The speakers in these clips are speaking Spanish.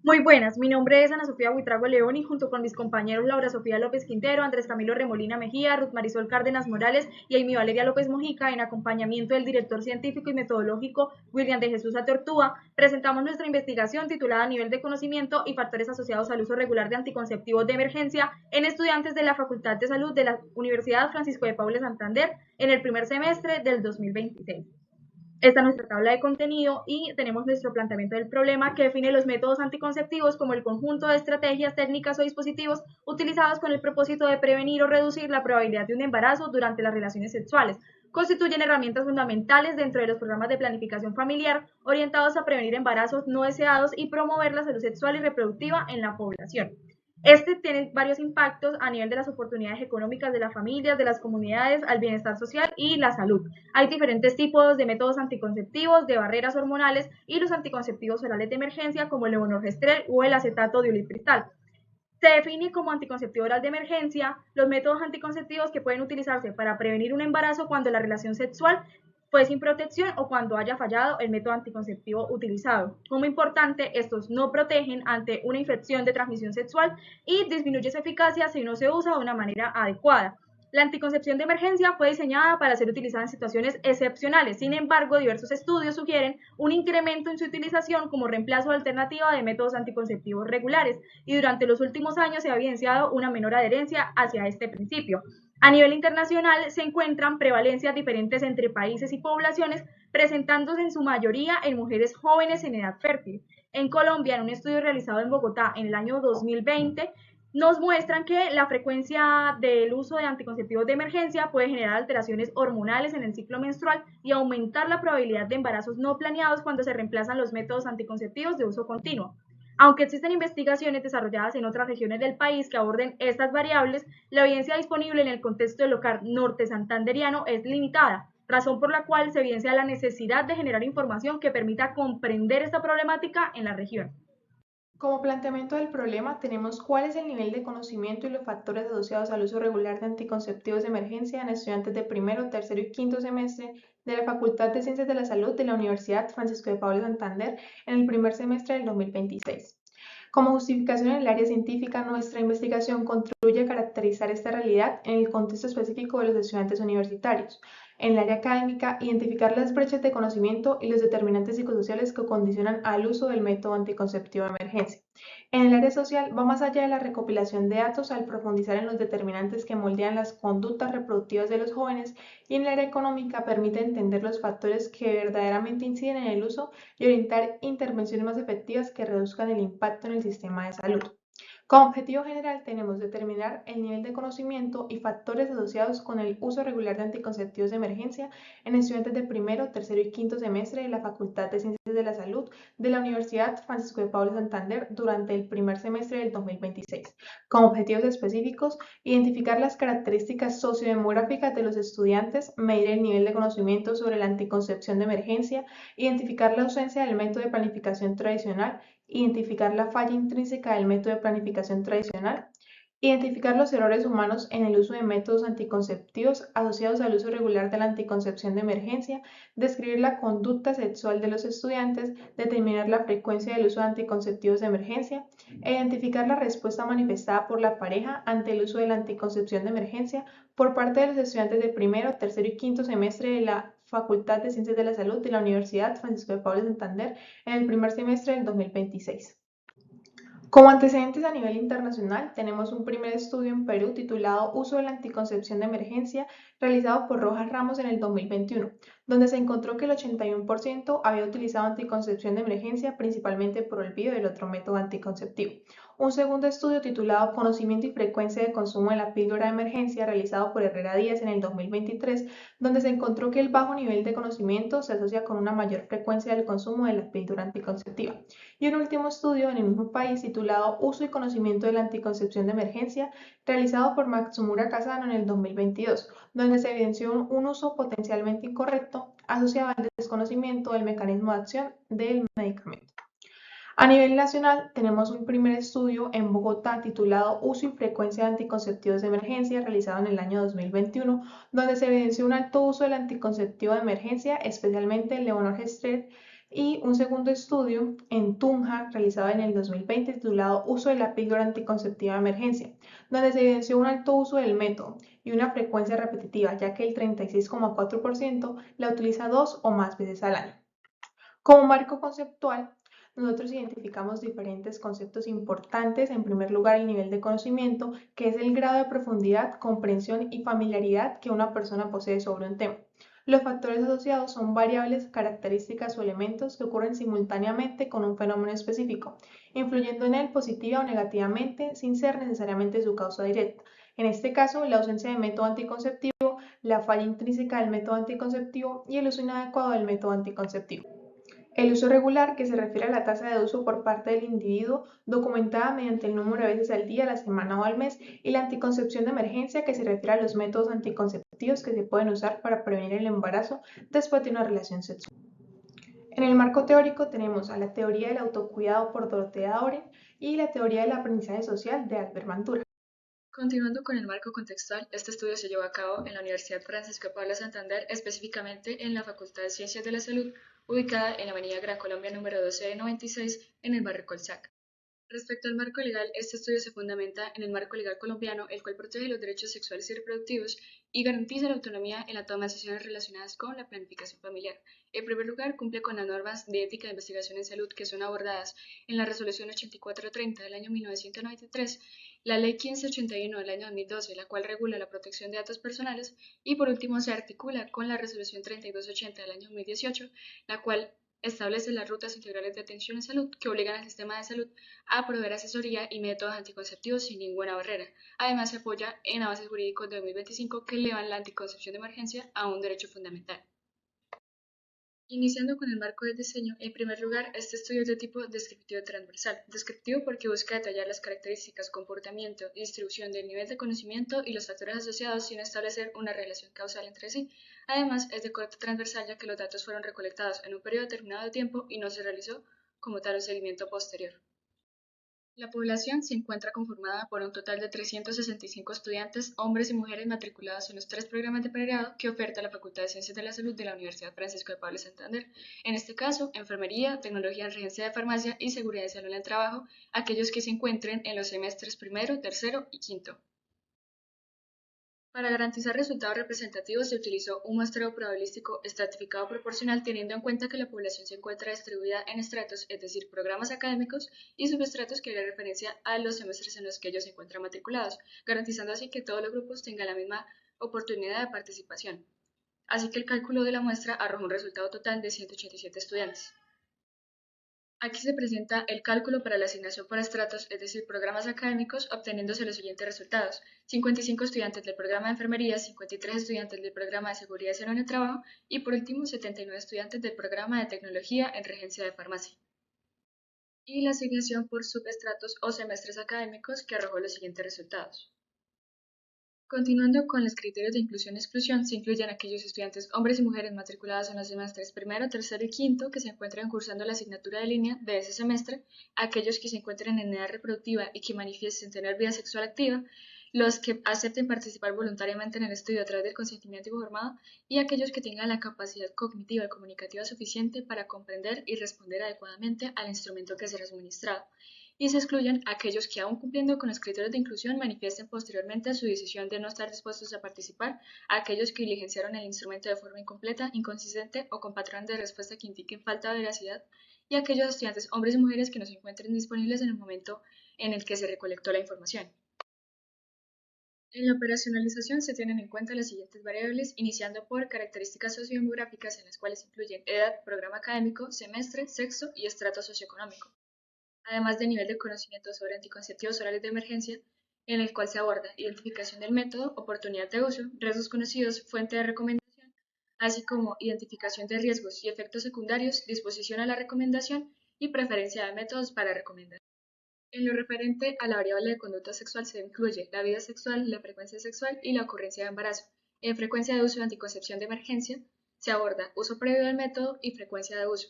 Muy buenas, mi nombre es Ana Sofía Buitrago León y junto con mis compañeros Laura Sofía López Quintero, Andrés Camilo Remolina Mejía, Ruth Marisol Cárdenas Morales y Amy Valeria López Mojica, en acompañamiento del director científico y metodológico William de Jesús Atortúa, presentamos nuestra investigación titulada Nivel de conocimiento y factores asociados al uso regular de anticonceptivos de emergencia en estudiantes de la Facultad de Salud de la Universidad Francisco de Paula Santander en el primer semestre del 2026. Esta es nuestra tabla de contenido y tenemos nuestro planteamiento del problema que define los métodos anticonceptivos como el conjunto de estrategias, técnicas o dispositivos utilizados con el propósito de prevenir o reducir la probabilidad de un embarazo durante las relaciones sexuales. Constituyen herramientas fundamentales dentro de los programas de planificación familiar orientados a prevenir embarazos no deseados y promover la salud sexual y reproductiva en la población. Este tiene varios impactos a nivel de las oportunidades económicas de las familias, de las comunidades, al bienestar social y la salud. Hay diferentes tipos de métodos anticonceptivos, de barreras hormonales y los anticonceptivos orales de emergencia como el levonorgestrel o el acetato de ulipristal. Se define como anticonceptivo oral de emergencia los métodos anticonceptivos que pueden utilizarse para prevenir un embarazo cuando la relación sexual fue sin protección o cuando haya fallado el método anticonceptivo utilizado. Como importante, estos no protegen ante una infección de transmisión sexual y disminuye su eficacia si no se usa de una manera adecuada. La anticoncepción de emergencia fue diseñada para ser utilizada en situaciones excepcionales. Sin embargo, diversos estudios sugieren un incremento en su utilización como reemplazo alternativa de métodos anticonceptivos regulares y durante los últimos años se ha evidenciado una menor adherencia hacia este principio. A nivel internacional se encuentran prevalencias diferentes entre países y poblaciones, presentándose en su mayoría en mujeres jóvenes en edad fértil. En Colombia, en un estudio realizado en Bogotá en el año 2020, nos muestran que la frecuencia del uso de anticonceptivos de emergencia puede generar alteraciones hormonales en el ciclo menstrual y aumentar la probabilidad de embarazos no planeados cuando se reemplazan los métodos anticonceptivos de uso continuo. Aunque existen investigaciones desarrolladas en otras regiones del país que aborden estas variables, la evidencia disponible en el contexto del local norte santanderiano es limitada, razón por la cual se evidencia la necesidad de generar información que permita comprender esta problemática en la región. Como planteamiento del problema, tenemos cuál es el nivel de conocimiento y los factores asociados al uso regular de anticonceptivos de emergencia en estudiantes de primero, tercero y quinto semestre de la Facultad de Ciencias de la Salud de la Universidad Francisco de Paula Santander en el primer semestre del 2026. Como justificación en el área científica, nuestra investigación contribuye a caracterizar esta realidad en el contexto específico de los estudiantes universitarios. En el área académica, identificar las brechas de conocimiento y los determinantes psicosociales que condicionan al uso del método anticonceptivo de emergencia. En el área social, va más allá de la recopilación de datos al profundizar en los determinantes que moldean las conductas reproductivas de los jóvenes y en el área económica permite entender los factores que verdaderamente inciden en el uso y orientar intervenciones más efectivas que reduzcan el impacto en el sistema de salud. Como objetivo general tenemos determinar el nivel de conocimiento y factores asociados con el uso regular de anticonceptivos de emergencia en estudiantes de primero, tercero y quinto semestre de la Facultad de Ciencias de la Salud de la Universidad Francisco de Paula Santander durante el primer semestre del 2026. Como objetivos específicos, identificar las características sociodemográficas de los estudiantes, medir el nivel de conocimiento sobre la anticoncepción de emergencia, identificar la ausencia del método de planificación tradicional, identificar la falla intrínseca del método de planificación tradicional, identificar los errores humanos en el uso de métodos anticonceptivos asociados al uso regular de la anticoncepción de emergencia, describir la conducta sexual de los estudiantes, determinar la frecuencia del uso de anticonceptivos de emergencia, e identificar la respuesta manifestada por la pareja ante el uso de la anticoncepción de emergencia por parte de los estudiantes de primero, tercero y quinto semestre de la Facultad de Ciencias de la Salud de la Universidad Francisco de Paula Santander en el primer semestre del 2026. Como antecedentes a nivel internacional, tenemos un primer estudio en Perú titulado Uso de la anticoncepción de emergencia, realizado por Rojas Ramos en el 2021, donde se encontró que el 81% había utilizado anticoncepción de emergencia principalmente por olvido del otro método anticonceptivo. Un segundo estudio titulado Conocimiento y frecuencia de consumo de la píldora de emergencia, realizado por Herrera Díaz en el 2023, donde se encontró que el bajo nivel de conocimiento se asocia con una mayor frecuencia del consumo de la píldora anticonceptiva. Y un último estudio en el mismo país titulado Uso y conocimiento de la anticoncepción de emergencia, realizado por Matsumura Kazano en el 2022, donde se evidenció un uso potencialmente incorrecto asociado al desconocimiento del mecanismo de acción del medicamento. A nivel nacional, tenemos un primer estudio en Bogotá titulado Uso y frecuencia de anticonceptivos de emergencia, realizado en el año 2021, donde se evidenció un alto uso del anticonceptivo de emergencia, especialmente el levonorgestrel, y un segundo estudio en Tunja realizado en el 2020 titulado Uso de la píldora anticonceptiva de emergencia, donde se evidenció un alto uso del método y una frecuencia repetitiva, ya que el 36,4% la utiliza 2 o más veces al año. Como marco conceptual, nosotros identificamos diferentes conceptos importantes. En primer lugar, el nivel de conocimiento, que es el grado de profundidad, comprensión y familiaridad que una persona posee sobre un tema. Los factores asociados son variables, características o elementos que ocurren simultáneamente con un fenómeno específico, influyendo en él positiva o negativamente sin ser necesariamente su causa directa. En este caso, la ausencia de método anticonceptivo, la falla intrínseca del método anticonceptivo y el uso inadecuado del método anticonceptivo. El uso regular, que se refiere a la tasa de uso por parte del individuo, documentada mediante el número de veces al día, a la semana o al mes, y la anticoncepción de emergencia, que se refiere a los métodos anticonceptivos que se pueden usar para prevenir el embarazo después de una relación sexual. En el marco teórico tenemos a la teoría del autocuidado por Dorothea Oren y la teoría del aprendizaje social de Albert Bandura. Continuando con el marco contextual, este estudio se llevó a cabo en la Universidad Francisco de Paula Santander, específicamente en la Facultad de Ciencias de la Salud, ubicada en la Avenida Gran Colombia número 1296, en el barrio Colsac. Respecto al marco legal, este estudio se fundamenta en el marco legal colombiano, el cual protege los derechos sexuales y reproductivos y garantiza la autonomía en la toma de decisiones relacionadas con la planificación familiar. En primer lugar, cumple con las normas de ética de investigación en salud que son abordadas en la Resolución 8430 del año 1993, la Ley 1581 del año 2012, la cual regula la protección de datos personales, y por último se articula con la Resolución 3280 del año 2018, la cual establece las rutas integrales de atención en salud que obligan al sistema de salud a proveer asesoría y métodos anticonceptivos sin ninguna barrera. Además, se apoya en avances jurídicos de 2025 que elevan la anticoncepción de emergencia a un derecho fundamental. Iniciando con el marco del diseño, en primer lugar, este estudio es de tipo descriptivo transversal. Descriptivo porque busca detallar las características, comportamiento y distribución del nivel de conocimiento y los factores asociados sin establecer una relación causal entre sí. Además, es de corte transversal ya que los datos fueron recolectados en un periodo determinado de tiempo y no se realizó como tal un seguimiento posterior. La población se encuentra conformada por un total de 365 estudiantes, hombres y mujeres matriculados en los 3 programas de pregrado que oferta la Facultad de Ciencias de la Salud de la Universidad Francisco de Paula Santander. En este caso, enfermería, tecnología en regencia de farmacia y seguridad y salud en el trabajo, aquellos que se encuentren en los semestres primero, tercero y quinto. Para garantizar resultados representativos se utilizó un muestreo probabilístico estratificado proporcional teniendo en cuenta que la población se encuentra distribuida en estratos, es decir, programas académicos y subestratos que harían referencia a los semestres en los que ellos se encuentran matriculados, garantizando así que todos los grupos tengan la misma oportunidad de participación. Así que el cálculo de la muestra arrojó un resultado total de 187 estudiantes. Aquí se presenta el cálculo para la asignación por estratos, es decir, programas académicos, obteniéndose los siguientes resultados: 55 estudiantes del programa de enfermería, 53 estudiantes del programa de seguridad y salud en el trabajo y por último 79 estudiantes del programa de tecnología en regencia de farmacia. Y la asignación por subestratos o semestres académicos que arrojó los siguientes resultados. Continuando con los criterios de inclusión-exclusión, se incluyen aquellos estudiantes hombres y mujeres matriculados en los semestres primero, tercero y quinto que se encuentren cursando la asignatura de línea de ese semestre, aquellos que se encuentren en edad reproductiva y que manifiesten tener vida sexual activa, los que acepten participar voluntariamente en el estudio a través del consentimiento informado y aquellos que tengan la capacidad cognitiva y comunicativa suficiente para comprender y responder adecuadamente al instrumento que será suministrado, y se excluyen aquellos que, aun cumpliendo con los criterios de inclusión, manifiesten posteriormente su decisión de no estar dispuestos a participar, aquellos que diligenciaron el instrumento de forma incompleta, inconsistente o con patrones de respuesta que indiquen falta de veracidad, y aquellos estudiantes, hombres y mujeres, que no se encuentren disponibles en el momento en el que se recolectó la información. En la operacionalización se tienen en cuenta las siguientes variables, iniciando por características sociodemográficas en las cuales incluyen edad, programa académico, semestre, sexo y estrato socioeconómico, además de nivel de conocimiento sobre anticonceptivos orales de emergencia, en el cual se aborda identificación del método, oportunidad de uso, riesgos conocidos, fuente de recomendación, así como identificación de riesgos y efectos secundarios, disposición a la recomendación y preferencia de métodos para recomendar. En lo referente a la variable de conducta sexual se incluye la vida sexual, la frecuencia sexual y la ocurrencia de embarazo. En frecuencia de uso de anticoncepción de emergencia se aborda uso previo del método y frecuencia de uso.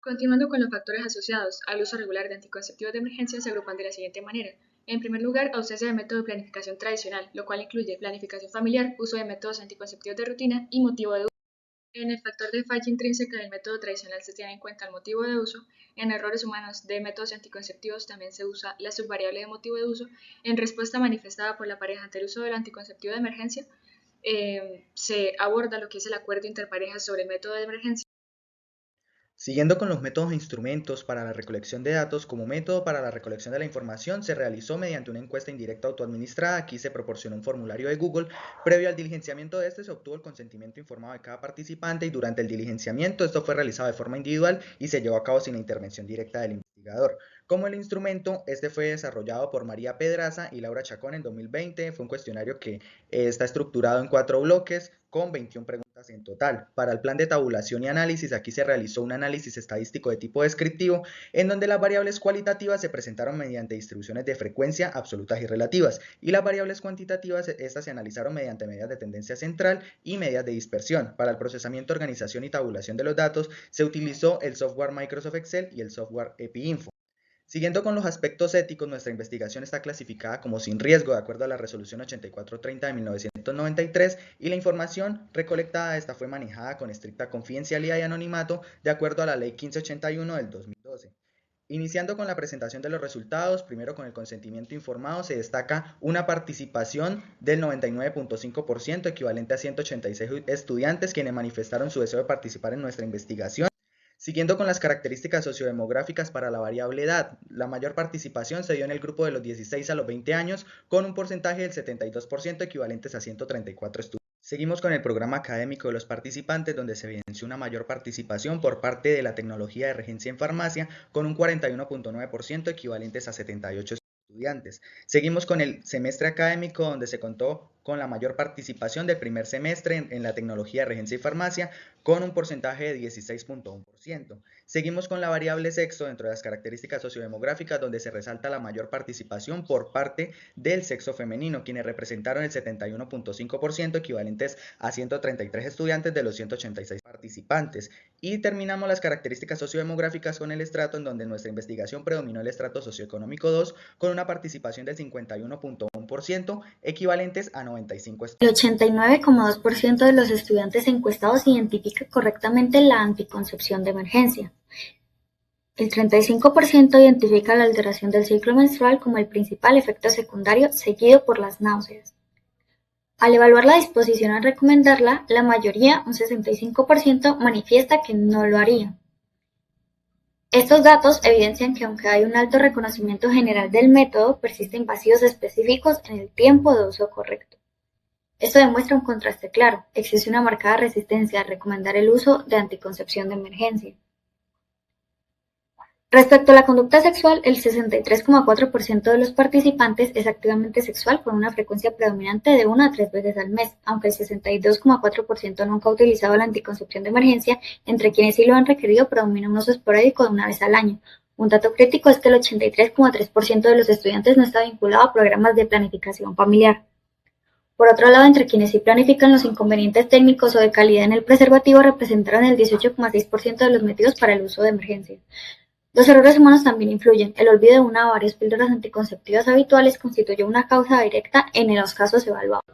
Continuando con los factores asociados al uso regular de anticonceptivos de emergencia, se agrupan de la siguiente manera. En primer lugar, ausencia de método de planificación tradicional, lo cual incluye planificación familiar, uso de métodos anticonceptivos de rutina y motivo de uso. En el factor de falla intrínseca del método tradicional se tiene en cuenta el motivo de uso. En errores humanos de métodos anticonceptivos también se usa la subvariable de motivo de uso. En respuesta manifestada por la pareja ante el uso del anticonceptivo de emergencia, se aborda lo que es el acuerdo interparejas sobre el método de emergencia. Siguiendo con los métodos e instrumentos para la recolección de datos, como método para la recolección de la información se realizó mediante una encuesta indirecta autoadministrada. Aquí se proporcionó un formulario de Google. Previo al diligenciamiento de este se obtuvo el consentimiento informado de cada participante y durante el diligenciamiento esto fue realizado de forma individual y se llevó a cabo sin la intervención directa del investigador. Como el instrumento, este fue desarrollado por María Pedraza y Laura Chacón en 2020. Fue un cuestionario que está estructurado en 4 bloques con 21 preguntas en total. Para el plan de tabulación y análisis, aquí se realizó un análisis estadístico de tipo descriptivo, en donde las variables cualitativas se presentaron mediante distribuciones de frecuencia absolutas y relativas, y las variables cuantitativas, estas se analizaron mediante medidas de tendencia central y medidas de dispersión. Para el procesamiento, organización y tabulación de los datos, se utilizó el software Microsoft Excel y el software EpiInfo. Siguiendo con los aspectos éticos, nuestra investigación está clasificada como sin riesgo de acuerdo a la resolución 8430 de 1993 y la información recolectada esta fue manejada con estricta confidencialidad y anonimato de acuerdo a la ley 1581 del 2012. Iniciando con la presentación de los resultados, primero con el consentimiento informado se destaca una participación del 99.5%, equivalente a 186 estudiantes quienes manifestaron su deseo de participar en nuestra investigación. Siguiendo con las características sociodemográficas para la variable edad, la mayor participación se dio en el grupo de los 16 a los 20 años con un porcentaje del 72% equivalentes a 134 estudiantes. Seguimos con el programa académico de los participantes donde se evidenció una mayor participación por parte de la tecnología de regencia en farmacia con un 41.9% equivalentes a 78 estudiantes. Seguimos con el semestre académico donde se contó con la mayor participación del primer semestre en la tecnología de regencia y farmacia con un porcentaje de 16.1%. Seguimos con la variable sexo dentro de las características sociodemográficas donde se resalta la mayor participación por parte del sexo femenino, quienes representaron el 71.5% equivalentes a 133 estudiantes de los 186 participantes. Y terminamos las características sociodemográficas con el estrato en donde en nuestra investigación predominó el estrato socioeconómico 2 con una participación del 51.1% equivalentes a 95 estudiantes. El 89,2% de los estudiantes encuestados identifica correctamente la anticoncepción de emergencia. El 35% identifica la alteración del ciclo menstrual como el principal efecto secundario, seguido por las náuseas. Al evaluar la disposición a recomendarla, la mayoría, un 65%, manifiesta que no lo haría. Estos datos evidencian que aunque hay un alto reconocimiento general del método, persisten vacíos específicos en el tiempo de uso correcto. Esto demuestra un contraste claro, existe una marcada resistencia a recomendar el uso de anticoncepción de emergencia. Respecto a la conducta sexual, el 63,4% de los participantes es activamente sexual con una frecuencia predominante de 1 a 3 veces al mes, aunque el 62,4% nunca ha utilizado la anticoncepción de emergencia, entre quienes sí lo han requerido predomina un uso esporádico de una vez al año. Un dato crítico es que el 83,3% de los estudiantes no está vinculado a programas de planificación familiar. Por otro lado, entre quienes sí planifican, los inconvenientes técnicos o de calidad en el preservativo representaron el 18,6% de los motivos para el uso de emergencia. Los errores humanos también influyen. El olvido de una o varias píldoras anticonceptivas habituales constituye una causa directa en los casos evaluados.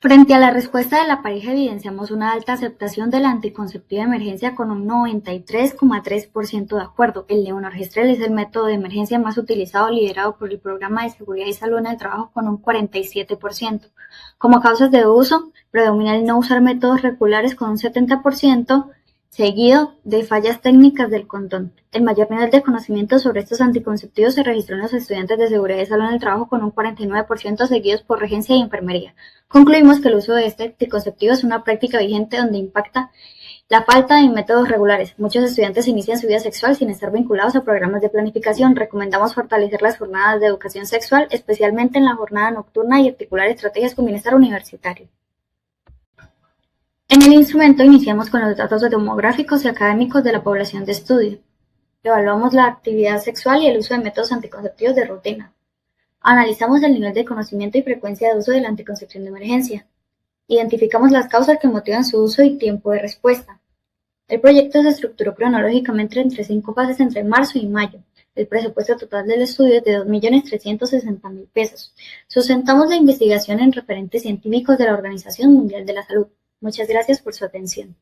Frente a la respuesta de la pareja evidenciamos una alta aceptación de la anticonceptiva de emergencia con un 93,3% de acuerdo. El levonorgestrel es el método de emergencia más utilizado liderado por el Programa de Seguridad y Salud en el Trabajo con un 47%. Como causas de uso, predomina el no usar métodos regulares con un 70%, seguido de fallas técnicas del condón. El mayor nivel de conocimiento sobre estos anticonceptivos se registró en los estudiantes de seguridad y salud en el trabajo con un 49%, seguidos por regencia y enfermería. Concluimos que el uso de este anticonceptivo es una práctica vigente donde impacta la falta de métodos regulares. Muchos estudiantes inician su vida sexual sin estar vinculados a programas de planificación. Recomendamos fortalecer las jornadas de educación sexual, especialmente en la jornada nocturna, y articular estrategias con bienestar universitario. En el instrumento iniciamos con los datos demográficos y académicos de la población de estudio. Evaluamos la actividad sexual y el uso de métodos anticonceptivos de rutina. Analizamos el nivel de conocimiento y frecuencia de uso de la anticoncepción de emergencia. Identificamos las causas que motivan su uso y tiempo de respuesta. El proyecto se estructuró cronológicamente entre 5 fases entre marzo y mayo. El presupuesto total del estudio es de 2.360.000 pesos. Sustentamos la investigación en referentes científicos de la Organización Mundial de la Salud. Muchas gracias por su atención.